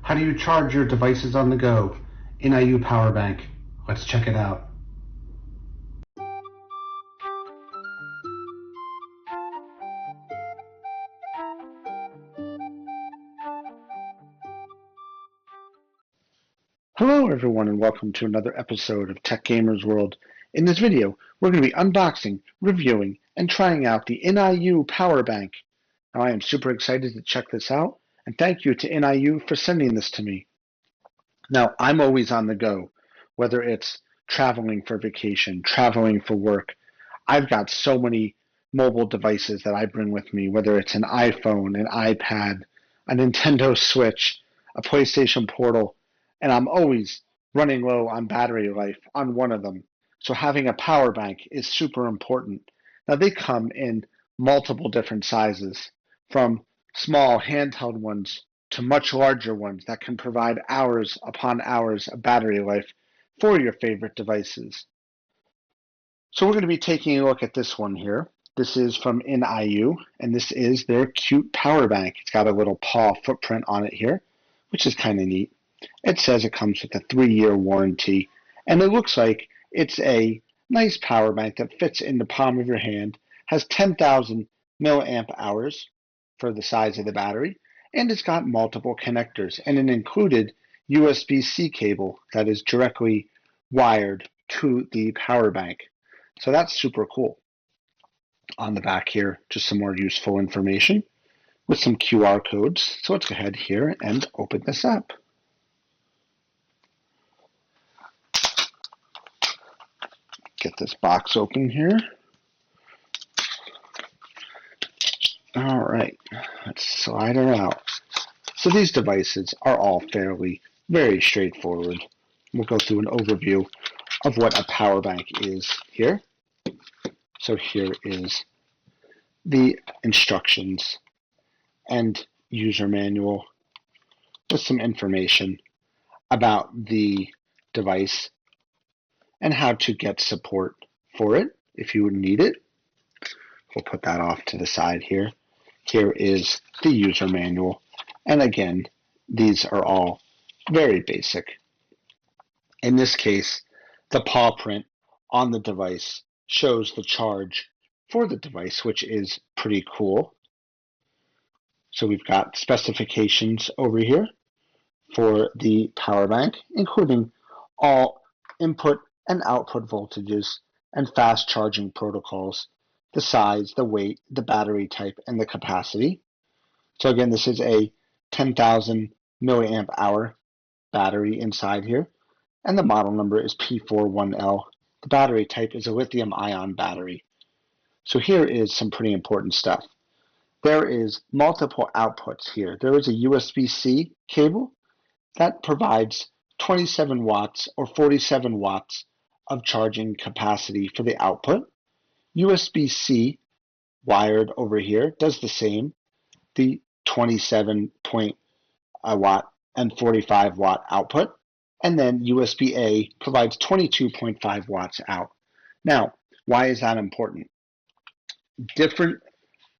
How do you charge your devices on the go? NIU Power Bank. Let's check it out. Hello everyone and welcome to another episode of Tech Gamers World. In this video, we're going to be unboxing, reviewing, and trying out the NIU Power Bank. Now I am super excited to check this out, and thank you to NIU for sending this to me. Now I'm always on the go, whether it's traveling for vacation, traveling for work. I've got so many mobile devices that I bring with me, whether it's an iPhone, an iPad, a Nintendo Switch, a PlayStation Portal, and I'm always running low on battery life on one of them. So having a power bank is super important. Now they come in multiple different sizes, from small handheld ones to much larger ones that can provide hours upon hours of battery life for your favorite devices. So we're going to be taking a look at this one here. This is from NIU, and this is their cute power bank. It's got a little paw footprint on it here, which is kind of neat. It says it comes with a 3-year warranty, and it looks like it's a nice power bank that fits in the palm of your hand, has 10,000 milliamp hours for the size of the battery, and it's got multiple connectors and an included USB-C cable that is directly wired to the power bank. So that's super cool. On the back here, just some more useful information with some QR codes. So let's go ahead here and open this up. Get this box open here. All right, let's slide her out. So these devices are all very straightforward. We'll go through an overview of what a power bank is here. So here is the instructions and user manual with some information about the device and how to get support for it if you would need it. We'll put that off to the side here. Here is the user manual. And again, these are all very basic. In this case, the paw print on the device shows the charge for the device, which is pretty cool. So we've got specifications over here for the power bank, including all input and output voltages and fast charging protocols, the size, the weight, the battery type, and the capacity. So again, this is a 10,000 milliamp hour battery inside here, and the model number is P41L. The battery type is a lithium ion battery. So here is some pretty important stuff. There is multiple outputs here. There is a USB-C cable that provides 27 watts or 47 watts of charging capacity for the output. USB-C wired over here does the same, the 27 watt and 45 watt output, and then USB-A provides 22.5 watts out. Now, why is that important? Different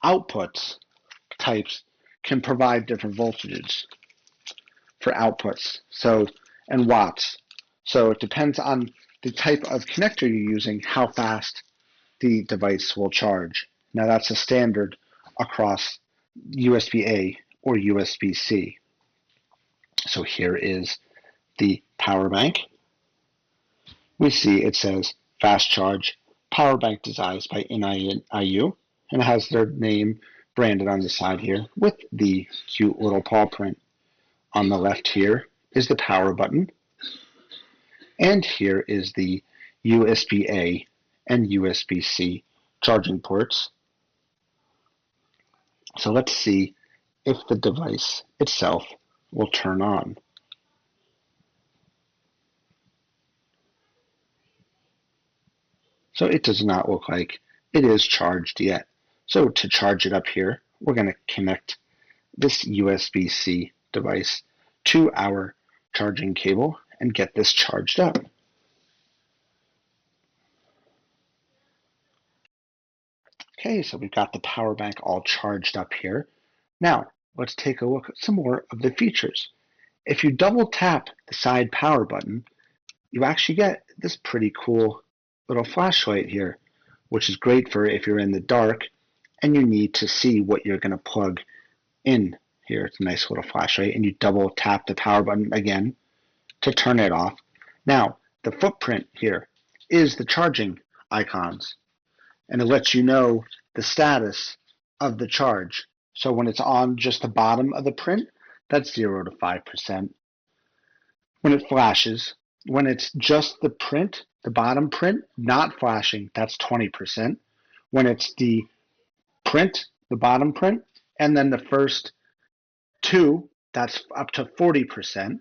outputs types can provide different voltages for outputs, and watts. So it depends on the type of connector you're using, how fast the device will charge. Now that's a standard across USB-A or USB-C. So here is the power bank. We see it says fast charge power bank designed by NIU, and it has their name branded on the side here with the cute little paw print. On the left here is the power button, and here is the USB-A and USB-C charging ports. So let's see if the device itself will turn on. So it does not look like it is charged yet. So to charge it up here, we're going to connect this USB-C device to our charging cable and get this charged up. Okay, so we've got the power bank all charged up here. Now, let's take a look at some more of the features. if you double tap the side power button, you actually get this pretty cool little flashlight here, which is great for if you're in the dark and you need to see what you're going to plug in here. It's a nice little flashlight, and you double tap the power button again to turn it off. Now, the footprint here is the charging icons, and it lets you know the status of the charge. So when it's on just the bottom of the print, that's 0 to 5%. When it flashes, when it's just the print, the bottom print, not flashing, that's 20%. When it's the print, the bottom print, and then the first two, that's up to 40%.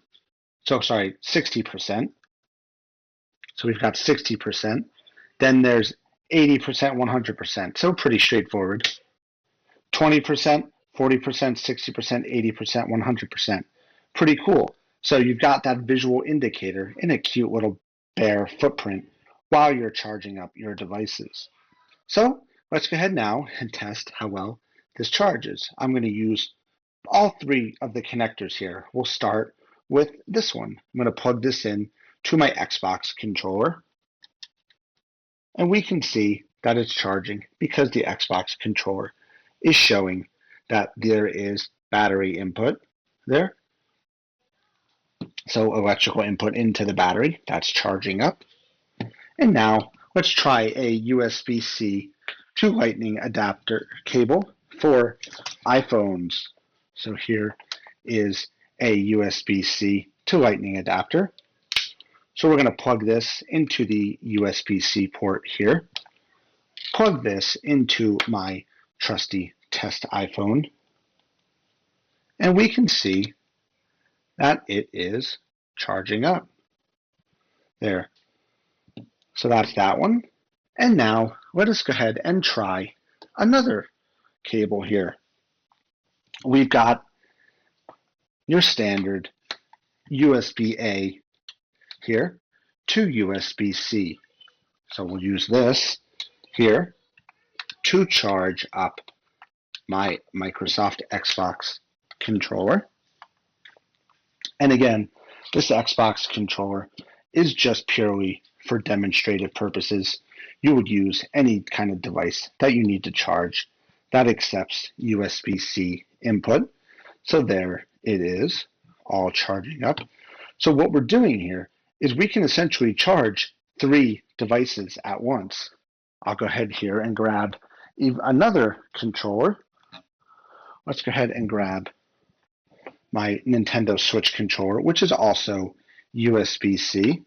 So sorry, 60%. So we've got 60%. Then there's 80%, 100%. So pretty straightforward. 20%, 40%, 60%, 80%, 100%. Pretty cool. So you've got that visual indicator in a cute little bare footprint while you're charging up your devices. So let's go ahead now and test how well this charges. I'm going to use all three of the connectors here. We'll start with this one. I'm going to plug this in to my Xbox controller, and we can see that it's charging because the Xbox controller is showing that there is battery input there. So electrical input into the battery, that's charging up. And now let's try a USB-C to Lightning adapter cable for iPhones. So here is a USB-C to Lightning adapter. So we're going to plug this into the USB-C port here. Plug this into my trusty test iPhone. And we can see that it is charging up. There. So that's that one. And now let us go ahead and try another cable here. We've got your standard USB-A here to USB-C. So we'll use this here to charge up my Microsoft Xbox controller. And again, this Xbox controller is just purely for demonstrative purposes. You would use any kind of device that you need to charge that accepts USB-C input. So there it is, all charging up. So what we're doing here is we can essentially charge three devices at once. I'll go ahead here and grab another controller. Let's go ahead and grab my Nintendo Switch controller, which is also USB-C.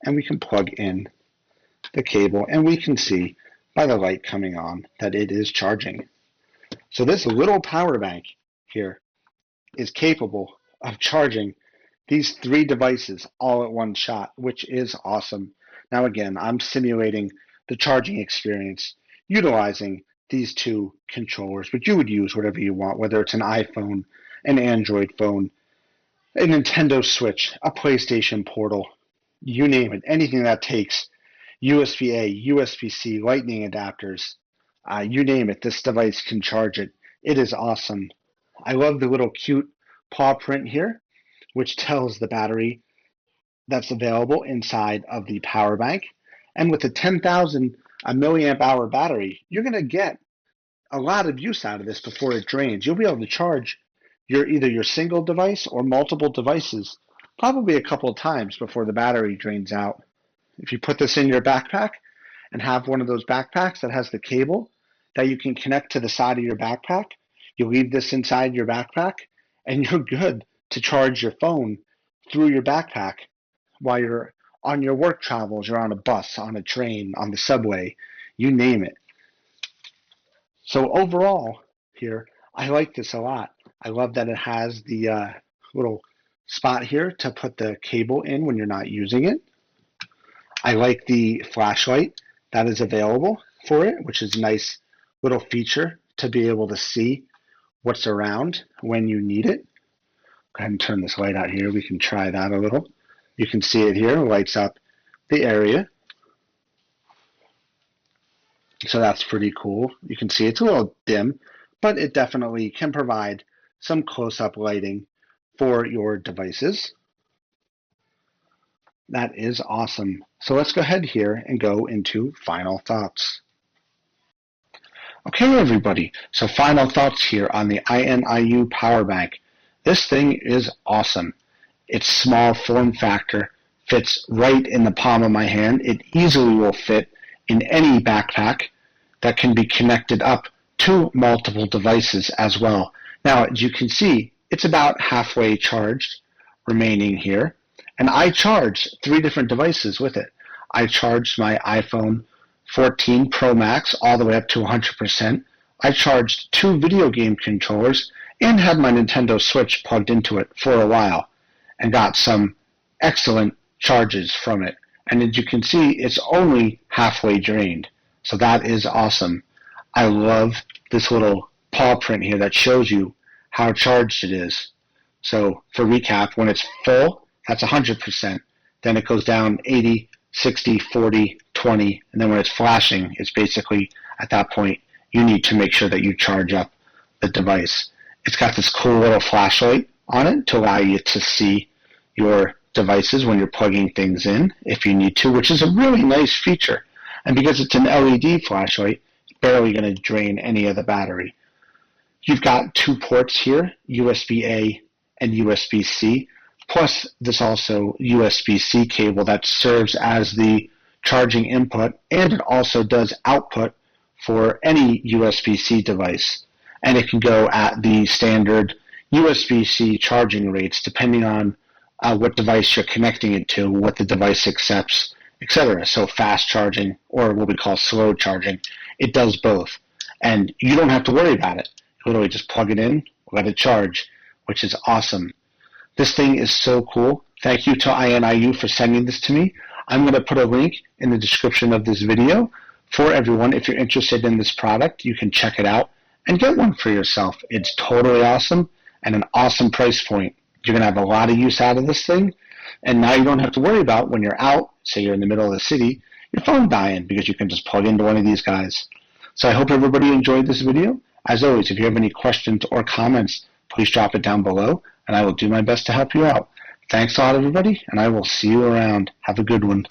And we can plug in the cable, and we can see by the light coming on that it is charging. So this little power bank here is capable of charging these three devices all at one shot, which is awesome. Now again, I'm simulating the charging experience utilizing these two controllers, but you would use whatever you want, whether it's an iPhone, an Android phone, a Nintendo Switch, a PlayStation Portal, you name it, anything that takes USB-A, USB-C, Lightning adapters, you name it, this device can charge it. It is awesome. I love the little cute paw print here, which tells the battery that's available inside of the power bank. And with a 10,000 milliamp hour battery, you're going to get a lot of use out of this before it drains. You'll be able to charge either your single device or multiple devices probably a couple of times before the battery drains out. If you put this in your backpack and have one of those backpacks that has the cable that you can connect to the side of your backpack, you leave this inside your backpack and you're good to charge your phone through your backpack while you're on your work travels. You're on a bus, on a train, on the subway, you name it. So overall here, I like this a lot. I love that it has the little spot here to put the cable in when you're not using it. I like the flashlight that is available for it, which is a nice little feature to be able to see what's around when you need it. Go ahead and turn this light out here. We can try that a little. You can see it here, lights up the area. So that's pretty cool. You can see it's a little dim, but it definitely can provide some close-up lighting for your devices. That is awesome. So let's go ahead here and go into final thoughts. Okay, everybody. So final thoughts here on the INIU Power Bank. This thing is awesome. Its small form factor fits right in the palm of my hand. It easily will fit in any backpack that can be connected up to multiple devices as well. Now, as you can see, it's about halfway charged remaining here. And I charged 3 different devices with it. I charged my iPhone 14 Pro Max all the way up to 100%. I charged 2 video game controllers and had my Nintendo Switch plugged into it for a while and got some excellent charges from it. And as you can see, it's only halfway drained. So that is awesome. I love this little paw print here that shows you how charged it is. So for recap, when it's full, that's 100%. Then it goes down 80, 60, 40, 20. And then when it's flashing, it's basically at that point, you need to make sure that you charge up the device. It's got this cool little flashlight on it to allow you to see your devices when you're plugging things in if you need to, which is a really nice feature. And because it's an LED flashlight, it's barely going to drain any of the battery. You've got 2 ports here, USB-A and USB-C, plus this also USB-C cable that serves as the charging input, and it also does output for any USB-C device. And it can go at the standard USB-C charging rates depending on what device you're connecting it to, what the device accepts, etc. So fast charging, or what we call slow charging, it does both. And you don't have to worry about it. You literally just plug it in, let it charge, which is awesome. This thing is so cool. Thank you to INIU for sending this to me. I'm going to put a link in the description of this video for everyone. If you're interested in this product, you can check it out and get one for yourself. It's totally awesome and an awesome price point. You're going to have a lot of use out of this thing. And now you don't have to worry about when you're out, say you're in the middle of the city, your phone dying because you can just plug into one of these guys. So I hope everybody enjoyed this video. As always, if you have any questions or comments, please drop it down below, and I will do my best to help you out. Thanks a lot, everybody, and I will see you around. Have a good one.